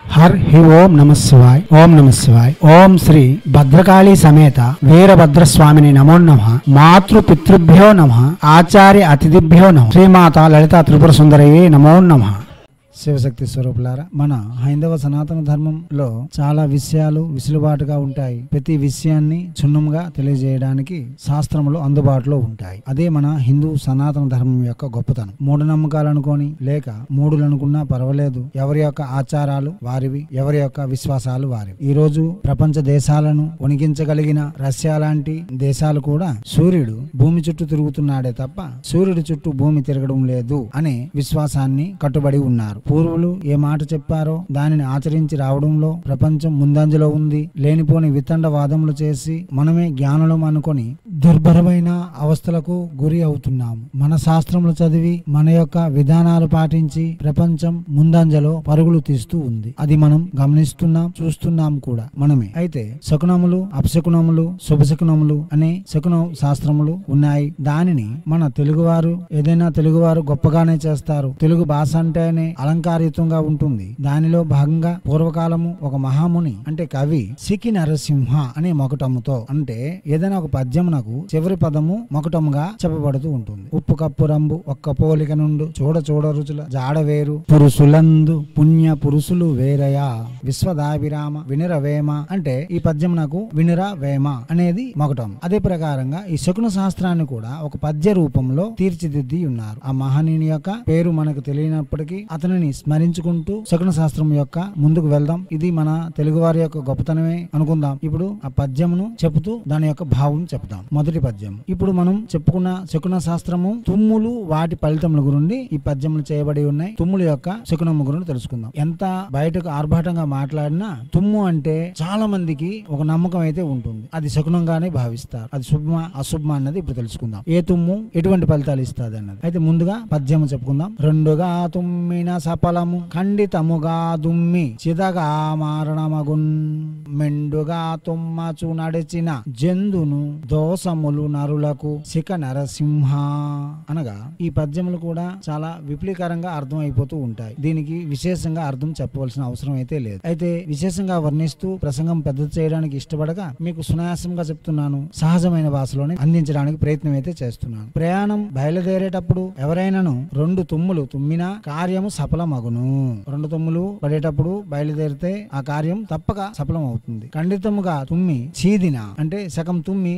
हर ही ओम नमः शिवाय ओम नमः शिवाय ओम श्री भद्रकाली समेत वीरभद्रस्वामिने नमो नमः मातृपितृभ्यो नमः आचार्य अतिथिभ्यो नमः श्रीमाता ललिता त्रिपुर सुंदरये नमो नमः। శివశక్తి స్వరూపులారా, మన హైందవ సనాతన ధర్మంలో చాలా విషయాలు విసులుబాటుగా ఉంటాయి. ప్రతి విషయాన్ని క్షుణ్ణంగా తెలియజేయడానికి శాస్త్రములు అందుబాటులో ఉంటాయి. అదే మన హిందూ సనాతన ధర్మం యొక్క గొప్పతనం. మూఢనమ్మకాలు అనుకోని లేక మూడులు అనుకున్నా పర్వాలేదు, ఎవరి యొక్క ఆచారాలు వారివి, ఎవరి యొక్క విశ్వాసాలు వారివి. ఈ రోజు ప్రపంచ దేశాలను వణికించగలిగిన రష్యా లాంటి దేశాలు కూడా సూర్యుడు భూమి చుట్టూ తిరుగుతున్నాడే తప్ప సూర్యుడి చుట్టూ భూమి తిరగడం లేదు అనే విశ్వాసాన్ని కట్టుబడి ఉన్నారు. పూర్వులు ఏ మాట చెప్పారో దానిని ఆచరించి రావడంలో ప్రపంచం ముందంజలో ఉంది. లేనిపోని వితండవాదములు చేసి మనమే జ్ఞానులం అనుకొని దుర్భరమైన అవస్థలకు గురి అవుతున్నాము. మన శాస్త్రములు చదివి మన యొక్క విధానాలు పాటించి ప్రపంచం ముందంజలో పరుగులు తీస్తూ ఉంది. అది మనం గమనిస్తున్నాం, చూస్తున్నాం కూడా మనమే. అయితే శకునములు, అపశకునములు, శుభశకునములు అనే శకున శాస్త్రములు ఉన్నాయి. దానిని మన తెలుగువారు తెలుగువారు గొప్పగానే చేస్తారు. తెలుగు భాష అంటేనే అలంకారయుతంగా ఉంటుంది. దానిలో భాగంగా పూర్వకాలము ఒక మహాముని అంటే కవి సికి నరసింహ అనే మొకటముతో అంటే ఏదైనా ఒక పద్యమునకు చివరి పదము మొకటముగా చెప్పబడుతూ ఉంటుంది. ఉప్పు కప్పు రంబు ఒక్క పోలిక నుండు చూడ చూడ రుచుల జాడ వేరు పురుషులందు పుణ్య పురుషులు వేరయా విశ్వదాభిరామ వినిర వేమ అంటే ఈ పద్యమునకు వినిర వేమ అనేది మొకటం. అదే ప్రకారంగా ఈ శకున శాస్త్రాన్ని కూడా ఒక పద్య రూపంలో తీర్చిదిద్ది ఉన్నారు. ఆ మహనీయుని యొక్క పేరు మనకు తెలియనప్పటికీ అతనిని స్మరించుకుంటూ శకున శాస్త్రం యొక్క ముందుకు వెళ్దాం. ఇది మన తెలుగు వారి యొక్క గొప్పతనమే అనుకుందాం. ఇప్పుడు ఆ పద్యమును చెబుతూ దాని యొక్క భావం చెప్తాం. మొదటి పద్యం. ఇప్పుడు మనం చెప్పుకున్న శకున శాస్త్రము తుమ్ములు వాటి ఫలితముల గురించి ఈ పద్యములు చేయబడి ఉన్నాయి. తుమ్ముల యొక్క శకునము గురించి తెలుసుకుందాం. ఎంత బయటకు ఆర్భాటంగా మాట్లాడినా తుమ్ము అంటే చాలా మందికి ఒక నమ్మకం అయితే ఉంటుంది. అది శకునంగానే భావిస్తారు. అది శుభమా అశుభమా అన్నది ఇప్పుడు తెలుసుకుందాం. ఏ తుమ్ము ఎటువంటి ఫలితాలు ఇస్తుంది అన్నది. అయితే ముందుగా పద్యము చెప్పుకుందాం. రెండుగా తుమ్మిన సఫలము ఖండితముగా దుమ్మి చిదగా మారణమగున్ మెండుగా తుమ్మచు నడిచిన జందును దోషములు నరులకు శిఖ నరసింహ అనగా ఈ పద్యములు కూడా చాలా విపులీకరంగా అర్థం అయిపోతూ ఉంటాయి. దీనికి విశేషంగా అర్థం చెప్పవలసిన అవసరం అయితే లేదు. అయితే విశేషంగా వర్ణిస్తూ ప్రసంగం పెద్ద చేయడానికి ఇష్టపడగా మీకు సునాయాసంగా చెప్తున్నాను. సహజమైన భాషలోనే అందించడానికి ప్రయత్నం అయితే చేస్తున్నాను. ప్రయాణం బయలుదేరేటప్పుడు ఎవరైనాను రెండు తుమ్ములు తుమ్మినా కార్యము సఫలమగును. రెండు తుమ్ములు పడేటప్పుడు బయలుదేరితే ఆ కార్యం తప్పక సఫలం అవుతుంది. ఖండితముగా తుమ్మి చీదిన అంటే సగం తుమ్మి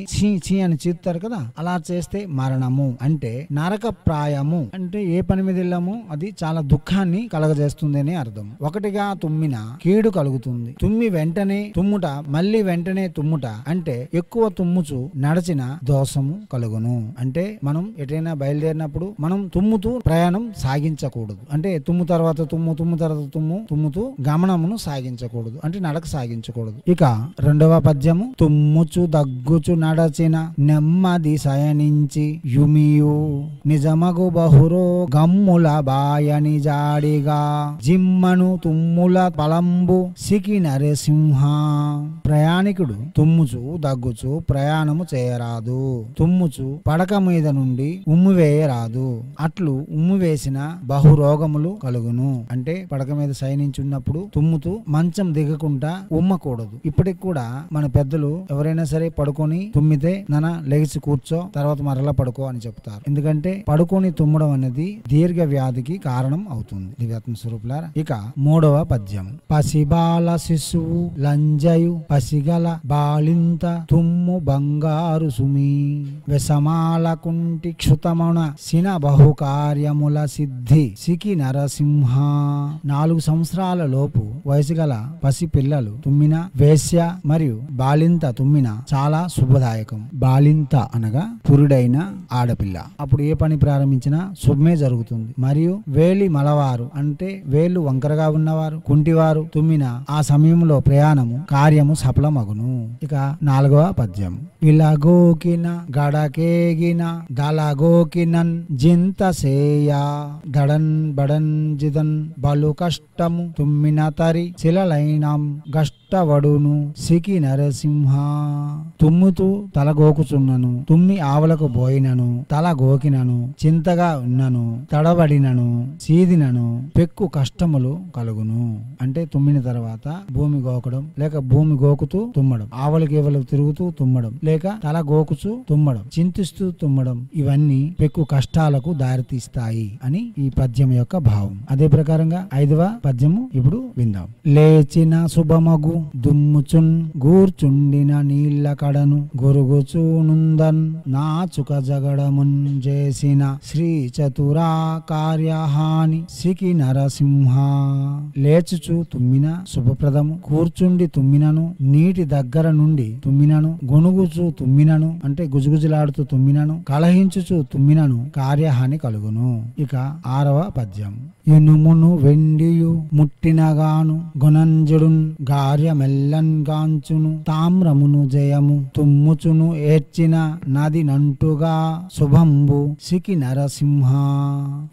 చీ అని చీదుతారు కదా, అలా చేస్తే మరణము అంటే నరక ప్రాయము అంటే ఏ పని మీద వెళ్ళామో అది చాలా దుఃఖాన్ని కలగజేస్తుంది అని అర్థం. ఒకటిగా తుమ్మిన కీడు కలుగుతుంది. తుమ్మి వెంటనే తుమ్ముట మళ్ళీ వెంటనే తుమ్ముట అంటే ఎక్కువ తుమ్ముచు నడచిన దోషము కలుగును. అంటే మనం ఎటైనా బయలుదేరినప్పుడు మనం తుమ్ముతూ ప్రయాణం సాగించకూడదు. అంటే తుమ్ము తర్వాత తుమ్ముతూ గమనమును సాగించకూడదు. అంటే నడక సాగించకూడదు. ఇక రెండవ పద్యము. తుమ్ముచు దగ్గుచు నడచిన నెమ్మది శయనించి యుమియు నిజమగు బహురో గమ్ముల బాయని జాడిగా జిమ్మను తుమ్ముల పలంబు సికి నరసింహ. ప్రయాణికుడు తుమ్ముచు దగ్గుచు ప్రయాణము చేయరాదు. తుమ్ముచు పడక మీద నుండి ఉమ్ము వేయరాదు. అట్లు ఉమ్ము వేసిన బహురోగములు కలుగును. అంటే పడక మీద శయనించున్నప్పుడు తుమ్ముతూ మంచం దిగకుండా ఉమ్మకూడదు. ఇప్పటికి కూడా మన పెద్దలు ఎవరైనా సరే పడుకొని తుమ్మితే నాన్న లెగిసి కూర్చో తర్వాత మరలా పడుకో అని చెప్తారు. ఎందుకంటే పడుకొని తుమ్మడం అనేది దీర్ఘ వ్యాధికి కారణం అవుతుంది. దివ్యాత్మ స్వరూపులారా, ఇక మూడవ పద్యం. పసిబాల శిశువు లంజయు పసిగల బాలింత తుమ్ము బంగారు సుమి విషమాల కుంటి క్షుతమణ సిన బహుకార్యముల సిద్ధి సికి నరసింహ. 4 సంవత్సరాల లోపు వయసు గల పసి పిల్లలు తుమ్మిన, వేశ్య మరియు బాలింత తుమ్మిన చాలా శుభదాయకం. బాలింత అనగా పురుడైన ఆడపిల్ల. అప్పుడు ఏ పని ప్రారంభించినా శుభమే జరుగుతుంది. మరియు వేలి మలవారు అంటే వేళ్ళు వంకరగా ఉన్నవారు, కుంటివారు తుమ్మిన ఆ సమయంలో ప్రయాణము కార్యము సఫలమగును. ఇక 4వ పద్యం. ఇలాగోకిన గడకేగిన దలగోకినన్ జింత సేయ దడన్ బడన్ జిదన్ బలు కష్టము తుమ్మిన తరి శిలలైనం గష్టవడును సికి నరసింహ. తుమ్ముతూ తలగోకు గోకుచున్నను, తుమ్మి ఆవులకు బోయినను, తల గోకినను, చింతగా ఉన్నను, తడబడినను, సీదినను, పెక్కు కష్టములు కలుగును. అంటే తుమ్మిన తర్వాత భూమి గోకడం, లేక భూమి గోకుతూ తుమ్మడం, ఆవులకి ఏవలకు తిరుగుతూ తుమ్మడం, లేక తల గోకుచూ తుమ్మడం, చింతిస్తూ తుమ్మడం, ఇవన్నీ పెక్కు కష్టాలకు దారితీస్తాయి అని ఈ పద్యం యొక్క భావం. అదే ప్రకారంగా 5వ పద్యము ఇప్పుడు విందాం. లేచిన శుభమగు దుమ్ముచున్ గూర్చుండిన నీళ్ల కడను గొరుగుచూనుందన్ నాచుక జగడమున్ చేసిన శ్రీ చతురా కార్యహాని సికి నరసింహ. లేచుచు తుమ్మిన శుభప్రదము, కూర్చుండి తుమ్మినను, నీటి దగ్గర నుండి తుమ్మినను, గొనుగుచు తుమ్మినను అంటే గుజుగుజులాడుతూ తుమ్మినను, కలహించుచు తుమ్మినను కార్యహాని కలుగును. ఇక 6వ పద్యం. ఇనుమును వెండియు ముట్టినగాను గుణంజుడున్ గార్యమెల్లన్ గాంచును, తామ్రమును జయము తుమ్ముచును ఏడ్చిన నది నంటుగా శుభంబు సికి నరసింహ.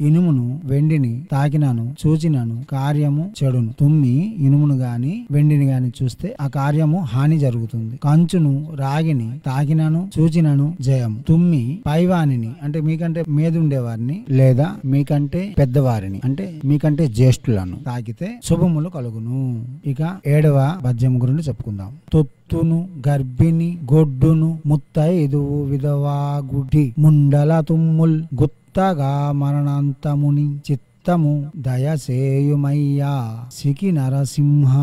ఇనుమును వెండిని తాకినను చూచినను కార్యము చెడును. తుమ్మి ఇనుమును గాని వెండిని గాని చూస్తే ఆ కార్యము హాని జరుగుతుంది. కంచును రాగిని తాకినను చూచినను జయము. తుమ్మి పైవానిని అంటే మీకంటే మీదుండేవారిని లేదా మీకంటే పెద్దవారిని అంటే మీకంటే జ్యేష్ఠులను తాకితే శుభములు కలుగును. ఇక 7వ పద్యం గురించి చెప్పుకుందాం. తొత్తును గర్భిణి గొడ్డును ముత్తైదువు విధవా గుడి ముండల తుమ్ముల్ గుత్తగా మరణంతముని చిత్తము దయసేయుమయ్యా సికి నరసింహ.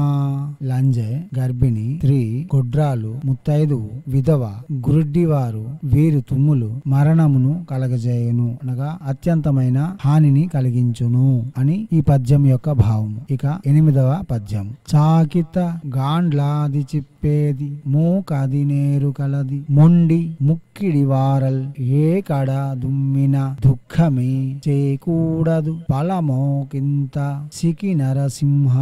లంజె గర్భిణి, స్త్రీ, గొడ్రాలు, ముత్తైదువు, విధవ, గురుడ్డివారు వీరి తుమ్ములు మరణమును కలగజేయును అనగా అత్యంతమైన హానిని కలిగించును అని ఈ పద్యం యొక్క భావము. ఇక 8వ పద్యం. చాకిత గాండ్లాది చిప్పేది మూకది నేరు కలది మొండి ముక్కిడి వారల్ ఏ కడ దుమ్మిన దుఃఖమే చేకూడదు పలమోకింత సికి నరసింహ.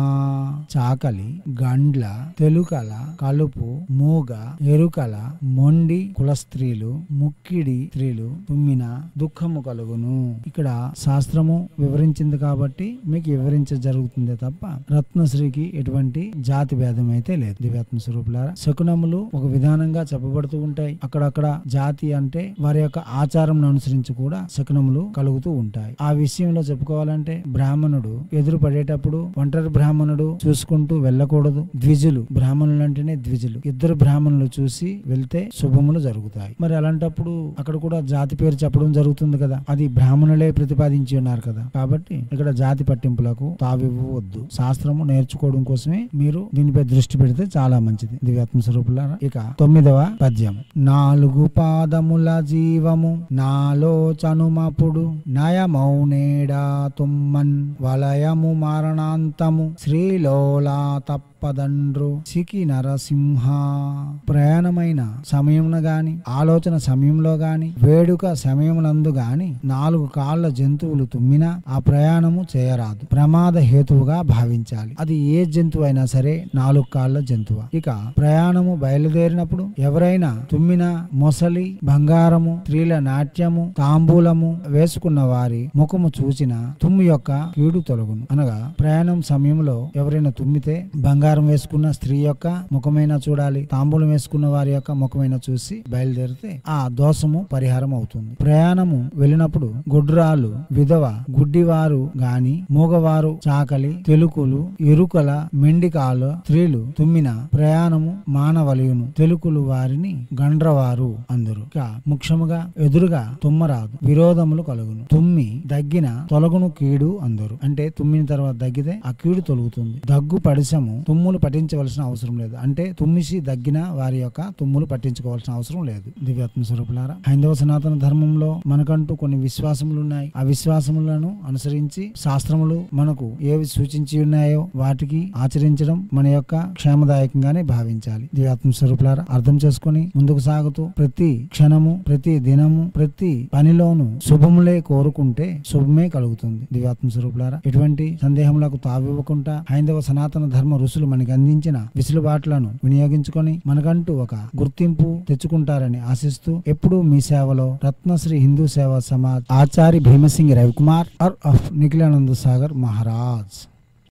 చాకలి, గండ్ల, తెలుకల, కలుపు, మూగ, ఎరుకల, మొండి కుల స్త్రీలు, ముక్కిడి స్త్రీలు తుమ్మిన దుఃఖము కలుగును. ఇక్కడ శాస్త్రము వివరించింది కాబట్టి మీకు వివరించ జరుగుతుంది తప్ప రత్నశ్రీకి ఎటువంటి జాతి భేదం అయితే లేదు. దివ్యాత్మ స్వరూపులారా, శకునములు ఒక విధానంగా చెప్పబడుతూ ఉంటాయి. అక్కడక్కడ జాతి అంటే వారి యొక్క ఆచారం అనుసరించి కూడా శకునములు కలుగుతూ ఉంటాయి. ఆ విషయంలో చెప్పుకోవాలంటే బ్రాహ్మణుడు ఎదురు పడేటప్పుడు ఒంటరి బ్రాహ్మణుడు చూసుకుంటూ వెళ్ళకూడదు. ద్విజులు, బ్రాహ్మణులు అంటేనే ద్విజులు, ఇద్దరు బ్రాహ్మణులు చూసి వెళ్తే శుభములు జరుగుతాయి. మరి అలాంటప్పుడు అక్కడ కూడా జాతి పేరు చెప్పడం జరుగుతుంది కదా, అది బ్రాహ్మణులే ప్రతిపాదించి ఉన్నారు కదా. కాబట్టి ఇక్కడ జాతి పట్టింపులకు తావివ్వవద్దు. శాస్త్రము నేర్చుకోవడం కోసమే మీరు దీనిపై దృష్టి పెడితే చాలా మంచిది. దివ్యాత్మ స్వరూపులారా, ఇక 9వ పద్యం. 4 పాదముల జీవము నాలో చనుమపుడు నయమౌనేడా తుమ్మన్ వలయము మరణాంతము శ్రీలోలా తప్పదండ్రు సికి నరసింహ. ప్రయాణమైన సమయమున గాని ఆలోచన సమయంలో గాని వేడుక సమయమునందు గాని 4 కాళ్ళ జంతువులు తుమ్మినా ఆ ప్రయాణము చేయరాదు. ప్రమాద హేతువుగా భావించాలి. అది ఏ జంతువు అయినా సరే 4 కాళ్ళ జంతువు. ఇక ప్రయాణము బయలుదేరినప్పుడు ఎవరైనా తుమ్మిన మొసలి, బంగారము, స్త్రీల నాట్యము, తాంబూలము వేసుకున్న వారి ముఖము చూచిన తుమ్ము యొక్క కీడు తొలగును. అనగా ప్రయాణం సమయంలో ఎవరైనా తుమ్మితే బంగారం వేసుకున్న స్త్రీ యొక్క ముఖమైనా చూడాలి, తాంబూలం వేసుకున్న వారి యొక్క ముఖమైనా చూసి బయలుదేరితే ఆ దోషము పరిహారం అవుతుంది. ప్రయాణము వెళ్ళినప్పుడు గొడ్రాలు, విధవ, గుడ్డివారు గాని మూగవారు, చాకలి, తెలుకులు, ఎరుకల, మెండికాల స్త్రీలు తుమ్మిన ప్రయాణము మానవలయును. తెలుకులు వారిని గండ్రవారు అందరు. ముఖ్యముగా ఎదురుగా తుమ్మరాదు, విరోధములు కలుగును. తుమ్మి దగ్గిన తొలగును కీడు అందరు. అంటే తుమ్మిన తర్వాత దగ్గితే ఆ కీడు తొలుగుతుంది. దగ్గు పడిసము తుమ్ములు పట్టించవలసిన అవసరం లేదు. అంటే తుమ్మిసి దగ్గిన వారి యొక్క తుమ్ములు పట్టించుకోవాల్సిన అవసరం లేదు. దివ్యాత్మ స్వరూపులారా, హైందవ సనాతన ధర్మంలో మనకంటూ కొన్ని విశ్వాసములు ఉన్నాయి. ఆ విశ్వాసములను అనుసరించి శాస్త్రములు మనకు ఏవి సూచించి ఉన్నాయో వాటికి ఆచరించడం మన యొక్క క్షేమదాయకంగానే భావించాలి. దివ్యాత్మ స్వరూపులారా, అర్థం చేసుకుని ముందుకు సాగుతూ ప్రతి క్షణము, ప్రతి దినము, ప్రతి పనిలోను శుభములే కోరుకుంటే శుభమే కలుగుతుంది. దివ్యాత్మ స్వరూపులారా, ఎటువంటి సందేహములకు తావివ్వకుండా హైందవ సనాతన ధర్మ ఋషులు మనకి అందించిన విసులుబాట్లను వినియోగించుకొని మనకంటూ ఒక గుర్తింపు తెచ్చుకుంటారని ఆశిస్తూ ఎప్పుడూ మీ సేవలో రత్నశ్రీ హిందూ సేవా సమాజ్ ఆచార్య భీమసింగ్ రవికుమార్ ఆఫ్ నిఖిలానంద సాగర్ మహారాజ్.